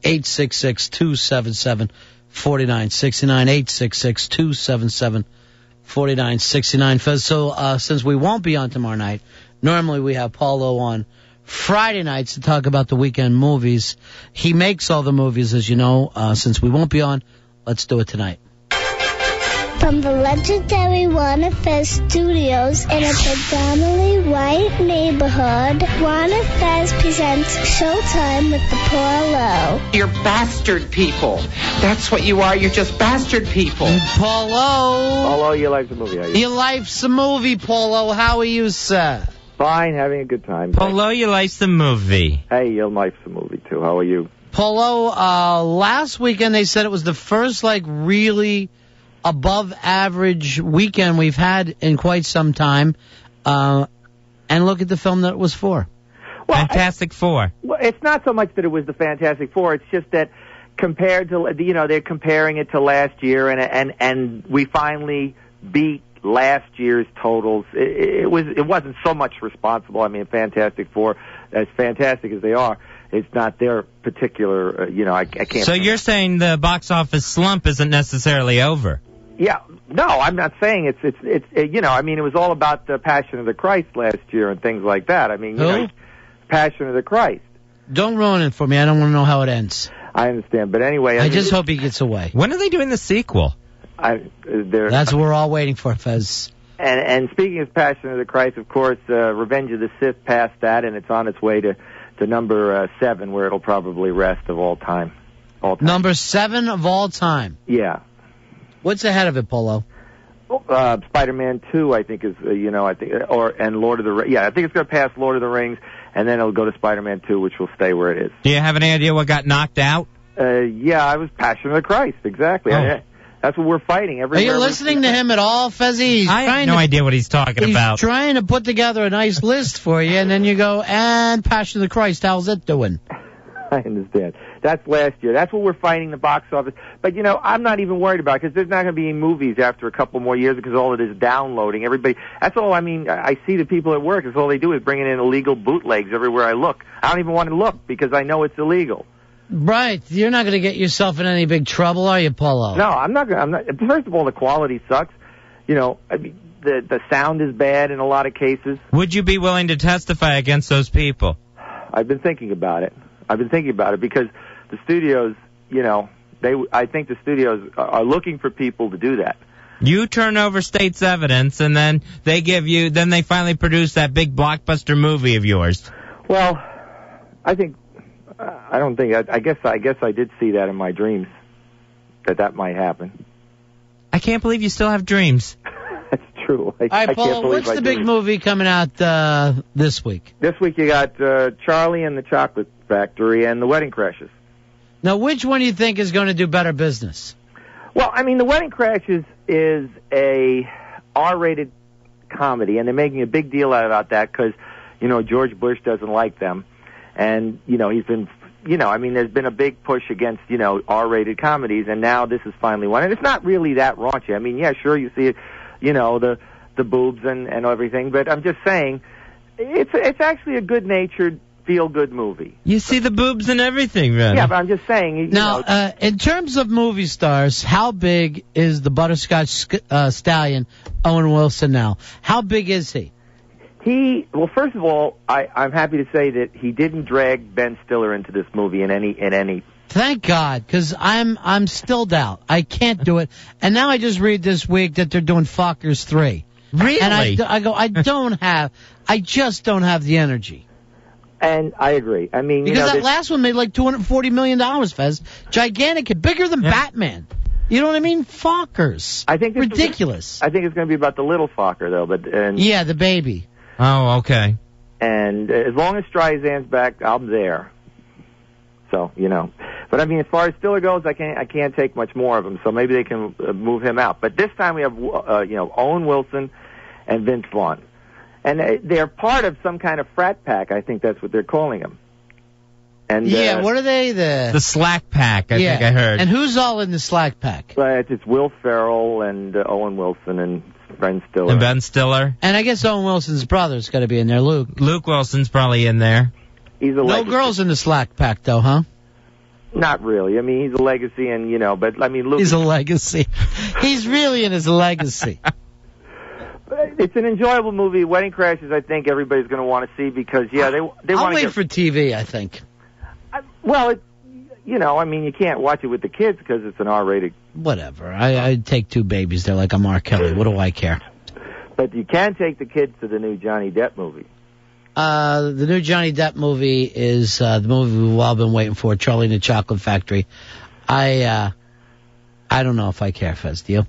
866-277-4969, 866-277-4969. Fez, so since we won't be on tomorrow night, normally we have Paulo on Friday nights to talk about the weekend movies. He makes all the movies, as you know. Since we won't be on, let's do it tonight. From the legendary Warner Fez Studios in a predominantly white neighborhood, Warner Fez presents Showtime with the Paulo. You're bastard people. That's what you are. You're just bastard people. Paulo, you like the movie, are you? You life's a movie, Paulo. How are you, sir? Fine, having a good time. Paulo, you like the movie. Hey, you like the movie, too. How are you? Paulo, last weekend they said it was the first, really above average weekend we've had in quite some time. And look at the film that it was for. Well, Fantastic Four. Well, it's not so much that it was the Fantastic Four. It's just that compared to, they're comparing it to last year, and we finally beat last year's totals. It wasn't so much responsible. I mean, Fantastic Four, as fantastic as they are, it's not their particular, I can't. So you're saying the box office slump isn't necessarily over? Yeah, no, I'm not saying it's it was all about the Passion of the Christ last year and things like that. I mean, Passion of the Christ. Don't ruin it for me. I don't want to know how it ends. I understand, but anyway, I just hope he gets away. When are they doing the sequel? That's what we're all waiting for, Fez. And speaking of Passion of the Christ, of course, Revenge of the Sith passed that, and it's on its way to number 7, where it'll probably rest of all time. Number 7 of all time. Yeah. What's ahead of it, Paulo? Spider-Man 2, I think is, and Lord of the Rings. Yeah, I think it's going to pass Lord of the Rings, and then it'll go to Spider-Man 2, which will stay where it is. Do you have any idea what got knocked out? Yeah, it was Passion of the Christ, exactly. Oh. That's what we're fighting. Are you listening to him at all, Fezzy? I have no idea what he's talking about. He's trying to put together a nice list for you, and then you go, and Passion of the Christ, how's it doing? I understand. That's last year. That's what we're fighting the box office. But, I'm not even worried about it, because there's not going to be any movies after a couple more years, because all it is downloading. Everybody, that's all. I mean, I see the people at work. That's all they do is bringing in illegal bootlegs everywhere I look. I don't even want to look, because I know it's illegal. Right. You're not going to get yourself in any big trouble, are you, Paulo? No, I'm not. First of all, the quality sucks. The sound is bad in a lot of cases. Would you be willing to testify against those people? I've been thinking about it. Because the studios, I think the studios are looking for people to do that. You turn over state's evidence, and then they finally produce that big blockbuster movie of yours. Well, I guess I did see that in my dreams, that might happen. I can't believe you still have dreams. That's true. All right, Paul, what's the big movie coming out this week? This week you got Charlie and the Chocolate Factory and The Wedding Crashers. Now, which one do you think is going to do better business? Well, I mean, The Wedding Crashers is a R-rated comedy, and they're making a big deal out about that because, George Bush doesn't like them. And, he's been, there's been a big push against, R-rated comedies, and now this is finally one. And it's not really that raunchy. I mean, yeah, sure, you see it, the boobs and everything, but I'm just saying, it's actually a good-natured, feel-good movie. You see the boobs and everything, man. Yeah, but I'm just saying. Now, in terms of movie stars, how big is the butterscotch stallion, Owen Wilson, now? How big is he? Well, first of all, I'm happy to say that he didn't drag Ben Stiller into this movie in any. Thank God, because I'm still doubt. I can't do it. And now I just read this week that they're doing Fockers 3. Really? And I go, I just don't have the energy. And I agree. I mean, because that last one made like $240 million, Fez. Gigantic, bigger than Batman. You know what I mean? Fockers. I think ridiculous. I think it's going to be about the little Fokker, though. Yeah, the baby. Oh, okay. And as long as Streisand's back, I'm there. So, But, I mean, as far as Stiller goes, I can't take much more of him, so maybe they can move him out. But this time we have, Owen Wilson and Vince Vaughn. And they're part of some kind of frat pack. I think that's what they're calling them. And what are they? The Slack Pack, I think I heard. And who's all in the Slack Pack? It's Will Ferrell and Owen Wilson and Ben Stiller. And Ben Stiller. And I guess Owen Wilson's brother's got to be in there, Luke. Luke Wilson's probably in there. He's a no girls in the Slack Pack, though, huh? Not really. I mean, he's a legacy, and but I mean, Luke. He's a legacy. He's really in his legacy. It's an enjoyable movie. Wedding Crashers, I think everybody's going to want to see because they want to. I'll wait for TV. I think. Well, I mean, you can't watch it with the kids because it's an R-rated. Whatever. I'd take two babies there like I'm R. Kelly. What do I care? But you can take the kids to the new Johnny Depp movie. The new Johnny Depp movie is the movie we've all been waiting for, Charlie and the Chocolate Factory. I don't know if I care, Fez. Do you?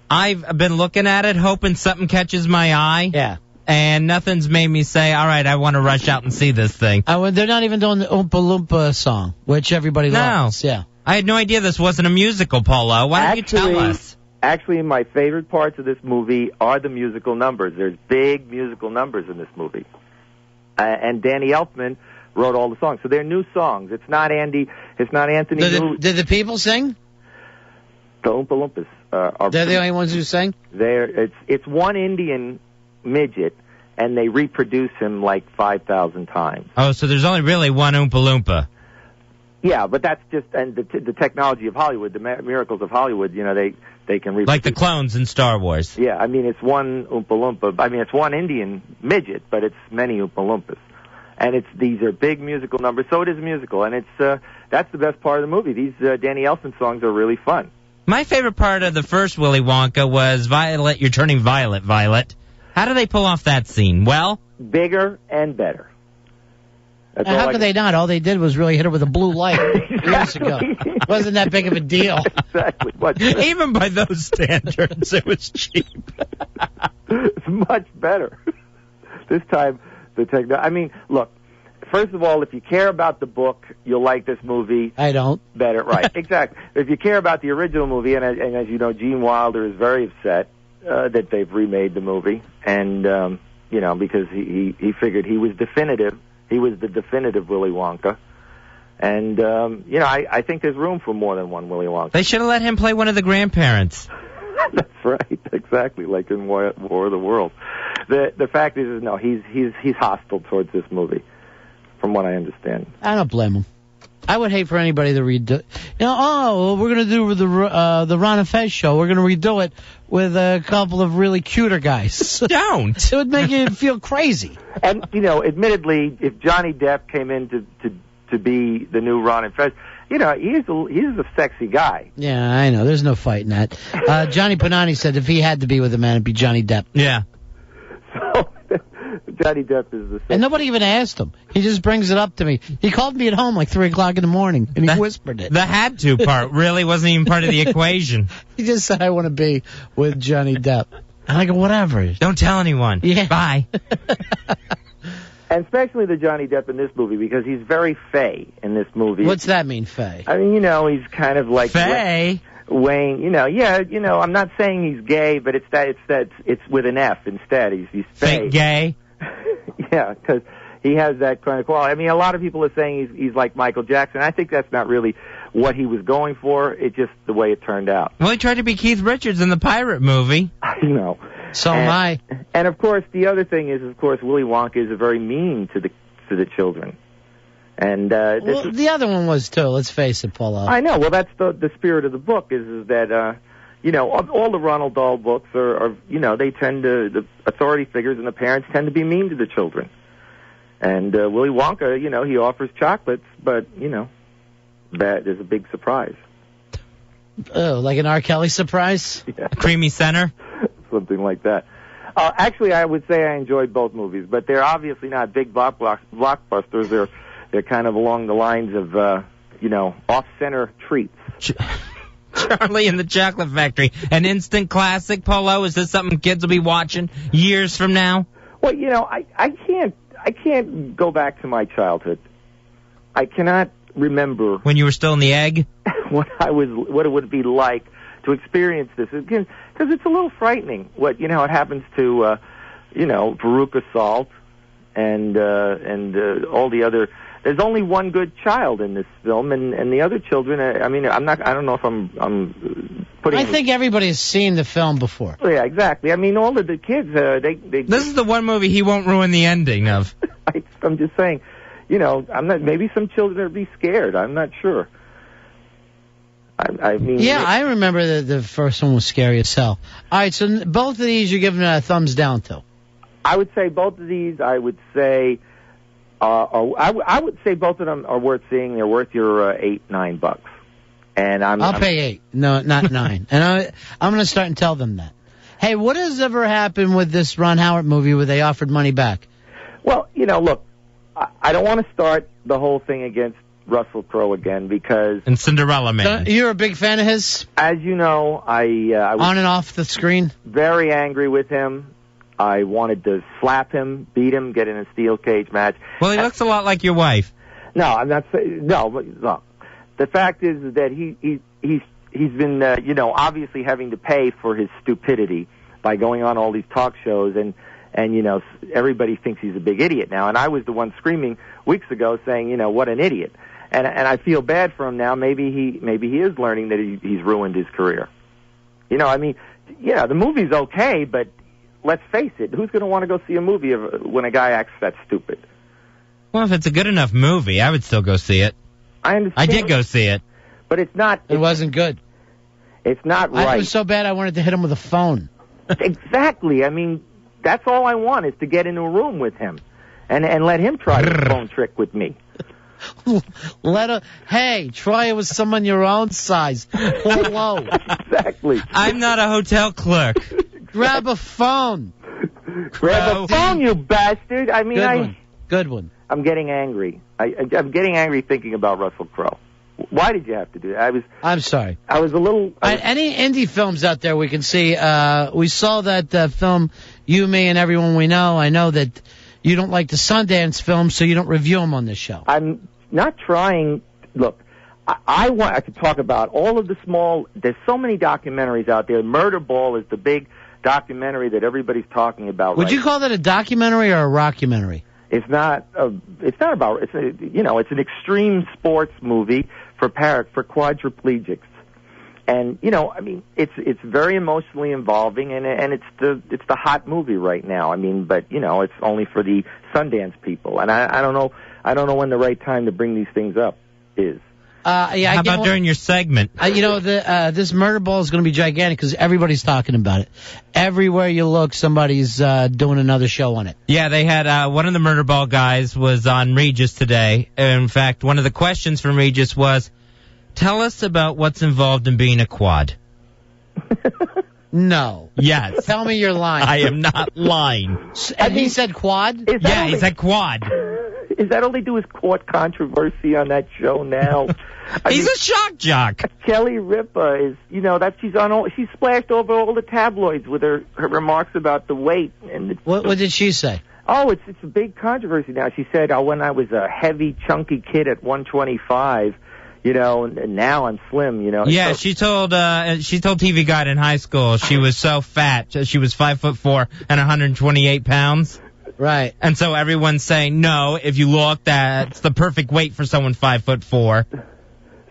I've been looking at it, hoping something catches my eye. Yeah. And nothing's made me say, all right, I want to rush out and see this thing. They're not even doing the Oompa Loompa song, which everybody loves. Yeah. I had no idea this wasn't a musical, Paulo. Why don't you tell us? Actually, my favorite parts of this movie are the musical numbers. There's big musical numbers in this movie. And Danny Elfman wrote all the songs. So they're new songs. It's not Anthony. Did the people sing? The Oompa Loompas are. They're the only ones who sing? It's one Indian midget, and they reproduce him like 5,000 times. Oh, so there's only really one Oompa Loompa. Yeah, but that's just and the technology of Hollywood, the miracles of Hollywood. They can reproduce. Like the clones in Star Wars. Yeah, I mean it's one Oompa Loompa. I mean it's one Indian midget, but it's many Oompa Loompas, and these are big musical numbers. So it is a musical, and that's the best part of the movie. These Danny Elfman songs are really fun. My favorite part of the first Willy Wonka was Violet. You're turning violet, Violet. How do they pull off that scene? Well, bigger and better. How could they not? All they did was really hit her with a blue light years ago. Wasn't that big of a deal. Exactly. Even by those standards, it was cheap. It's much better. This time, I mean, look, first of all, if you care about the book, you'll like this movie. I don't. Better, right. Exactly. If you care about the original movie, and as you know, Gene Wilder is very upset that they've remade the movie, and, because he figured he was definitive. He was the definitive Willy Wonka. And, I think there's room for more than one Willy Wonka. They should have let him play one of the grandparents. That's right. Exactly. Like in War of the Worlds. The fact is no, he's hostile towards this movie, from what I understand. I don't blame him. I would hate for anybody to redo. We're going to do the Ron and Fez show. We're going to redo it with a couple of really cuter guys. Don't. It would make you feel crazy. And admittedly, if Johnny Depp came in to be the new Ron and Fez, he's a sexy guy. Yeah, I know. There's no fighting that. Johnny Panani said if he had to be with a man, it'd be Johnny Depp. Yeah. So Johnny Depp is the same. And nobody even asked him. He just brings it up to me. He called me at home like 3 o'clock in the morning, and he whispered it. The had to part really wasn't even part of the equation. He just said, I want to be with Johnny Depp. And I go, whatever. Don't tell anyone. Yeah. Bye. And especially the Johnny Depp in this movie, because he's very fey in this movie. What's that mean, fey? I mean, he's kind of like... Fey? Wayne, I'm not saying he's gay, but it's with an F instead. He's fake gay. Yeah, because he has that kind of quality. I mean, a lot of people are saying he's like Michael Jackson. I think that's not really what he was going for. It's just the way it turned out. Well, he tried to be Keith Richards in the pirate movie. I know. So am I. And of course, the other thing is, Willy Wonka is very mean to the children. And the other one was too. Let's face it, Paulo. I know. Well, that's the spirit of the book is that all the Ronald Dahl books are they tend to, the authority figures and the parents tend to be mean to the children. And Willy Wonka, he offers chocolates, but that is a big surprise. Oh, like an R. Kelly surprise? Yeah. Creamy center? Something like that. Actually, I would say I enjoyed both movies, but they're obviously not big blockbusters. They're kind of along the lines of, off-center treats. Charlie and the Chocolate Factory, an instant classic, Paulo? Is this something kids will be watching years from now? Well, I can't go back to my childhood. I cannot remember when you were still in the egg. what it would be like to experience this again, because it's a little frightening. What happens to Veruca Salt and all the other. There's only one good child in this film, and the other children. I don't know if I'm putting. I think everybody has seen the film before. Yeah, exactly. I mean, all of the kids. They. This is the one movie he won't ruin the ending of. I'm just saying. Maybe some children will be scared. I'm not sure. I mean, Yeah, I remember that the first one was scary as hell. All right, so both of these you're giving a thumbs down to. I would say both of these. I would say, I would say both of them are worth seeing. They're worth your $8-9. And I'll pay $8. No, not $9. And I'm going to start and tell them that. Hey, what has ever happened with this Ron Howard movie where they offered money back? Well, look, I don't want to start the whole thing against Russell Crowe again because... And Cinderella Man. You're a big fan of his? As you know, I was on and off the screen? Very angry with him. I wanted to slap him, beat him, get in a steel cage match. Well, he looks a lot like your wife. No, I'm not saying... No, but look, the fact is that he's been, obviously having to pay for his stupidity by going on all these talk shows and everybody thinks he's a big idiot now. And I was the one screaming weeks ago saying, what an idiot. And I feel bad for him now. Maybe he is learning that he's ruined his career. The movie's okay, but let's face it, who's going to want to go see a movie when a guy acts that stupid? Well, if it's a good enough movie, I would still go see it. I understand. I did go see it. But it's not... It wasn't good. It's not right. It was so bad I wanted to hit him with a phone. Exactly. I mean, that's all I want is to get in a room with him and let him try the phone trick with me. Hey, try it with someone your own size. Hello. Exactly. I'm not a hotel clerk. Grab a phone. Grab a phone, you bastard. I mean, Good one. I'm getting angry. I'm getting angry thinking about Russell Crowe. Why did you have to do that? I'm sorry. I was a little... Any indie films out there we can see? We saw that film, You, Me, and Everyone We Know. I know that you don't like the Sundance films, so you don't review them on this show. I'm not trying... Look, I could talk about all of the small... There's so many documentaries out there. Murderball is the big documentary that everybody's talking about. Would you call that a documentary or a rockumentary? It's not about. It's an extreme sports movie for quadriplegics, and it's very emotionally involving, and it's the hot movie right now. I mean, but it's only for the Sundance people, and I don't know when the right time to bring these things up is. How about during your segment? This Murderball is going to be gigantic because everybody's talking about it. Everywhere you look, somebody's doing another show on it. Yeah, they had one of the Murderball guys was on Regis today. In fact, one of the questions from Regis was, tell us about what's involved in being a quad. No. Yes. Tell me you're lying. I am not lying. And he said quad? Yeah, he said quad. Is that all they do is court controversy on that show now? He's a shock jock. Kelly Ripa is, she's splashed over all the tabloids with her remarks about the weight. And what did she say? Oh, it's a big controversy now. She said, when I was a heavy, chunky kid at 125, and now I'm slim, Yeah, she told TV Guide in high school she was so fat. She was 5'4" and 128 pounds. Right. And so everyone's saying, no, if you look, that's the perfect weight for someone 5'4".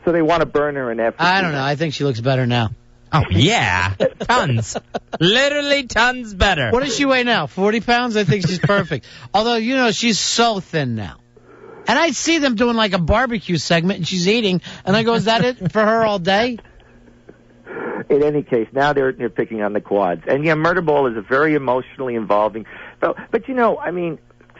So they want to burn her in F. I don't know. I think she looks better now. Oh, yeah. Tons. Literally tons better. What does she weigh now? 40 pounds? I think she's perfect. Although, she's so thin now. And I see them doing like a barbecue segment, and she's eating, and I go, is that it for her all day? In any case, now they're picking on the quads. And, Murderball is a very emotionally involving... But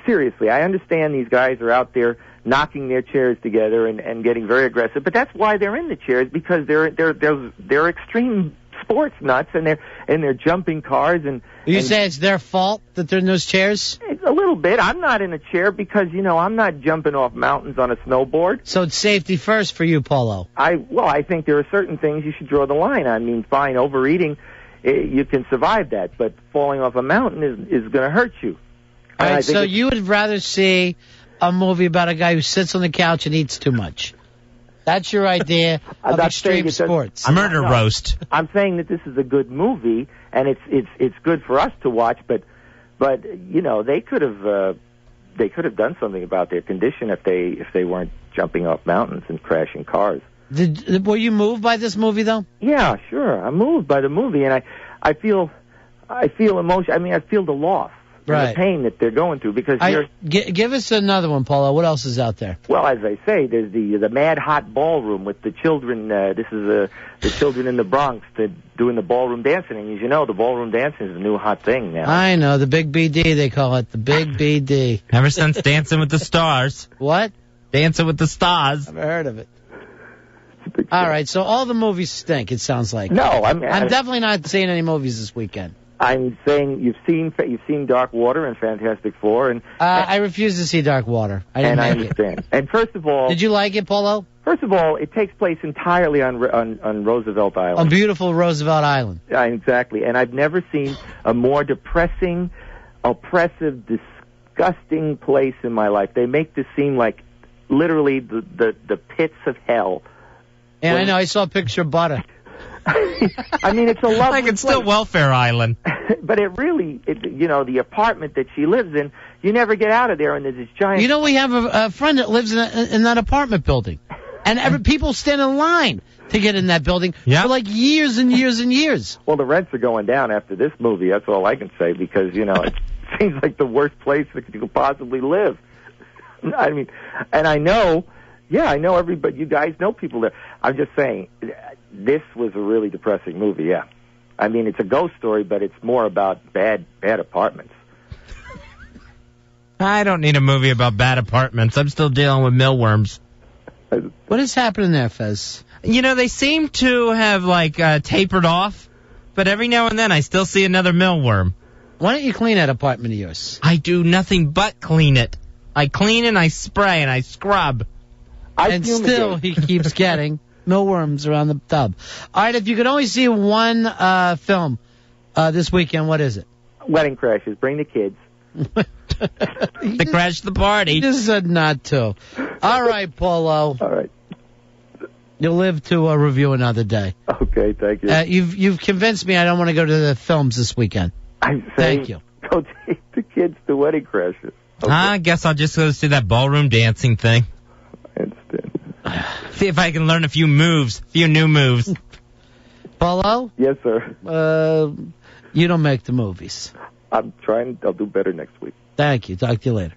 seriously, I understand these guys are out there knocking their chairs together and getting very aggressive, but that's why they're in the chairs, because they're extreme sports nuts, and they're jumping cars. And you say it's their fault that they're in those chairs? It's a little bit. I'm not in a chair because, I'm not jumping off mountains on a snowboard. So it's safety first for you, Paulo. I think there are certain things you should draw the line. I mean, fine, overeating, you can survive that, but falling off a mountain is going to hurt you. All right, so you would rather see a movie about a guy who sits on the couch and eats too much. That's your idea of extreme sports. Murder roast. I'm saying that this is a good movie, and it's good for us to watch, but they could have done something about their condition if they weren't jumping off mountains and crashing cars. Were you moved by this movie, though? Yeah, sure. I'm moved by the movie, and I feel emotion. I mean, I feel the loss. Right. and the pain that they're going through. Because give us another one, Paulo. What else is out there? well, as I say, there's the Mad Hot Ballroom with the children. This is the children in the Bronx doing the ballroom dancing. And as you know, the ballroom dancing is a new hot thing now. I know, the Big BD, they call it. The Big BD. Ever since Dancing with the Stars. What? Dancing with the Stars. Never heard of it. All right, so all the movies stink, it sounds like. No, I'm definitely not seeing any movies this weekend. I'm saying you've seen Dark Water and Fantastic Four, and I refuse to see Dark Water. I understand. And first of all, did you like it, Paulo? First of all, it takes place entirely on Roosevelt Island. On beautiful Roosevelt Island. Exactly. And I've never seen a more depressing, oppressive, disgusting place in my life. They make this seem like literally the pits of hell. And I know, I saw a picture of butter. I mean, it's a lovely like it's place. still Welfare Island. But the apartment that she lives in, you never get out of there, and there's this giant... You know, we have a friend that lives in that apartment building. And people stand in line to get in that building for like years and years and years. Well, the rents are going down after this movie, that's all I can say, because, it seems like the worst place that you could possibly live. I mean, and I know everybody, you guys know people there. I'm just saying, this was a really depressing movie, yeah. I mean, it's a ghost story, but it's more about bad apartments. I don't need a movie about bad apartments. I'm still dealing with millworms. What is happening there, Fez? They seem to have, tapered off, but every now and then I still see another millworm. Why don't you clean that apartment of yours? I do nothing but clean it. I clean and I spray and I scrub. And still he keeps getting millworms around the tub. All right, if you could only see one film this weekend, what is it? Wedding Crashers. Bring the kids. To crash the party. He just said not to. All right, Paulo. All right. You'll live to review another day. Okay, thank you. You've convinced me I don't want to go to the films this weekend. I'm saying, thank you. Go take the kids to Wedding Crashers. Okay. I guess I'll just go see that ballroom dancing thing. I understand. See if I can learn a few new moves. Paulo? Yes, sir. You don't make the movies. I'm trying. I'll do better next week. Thank you. Talk to you later.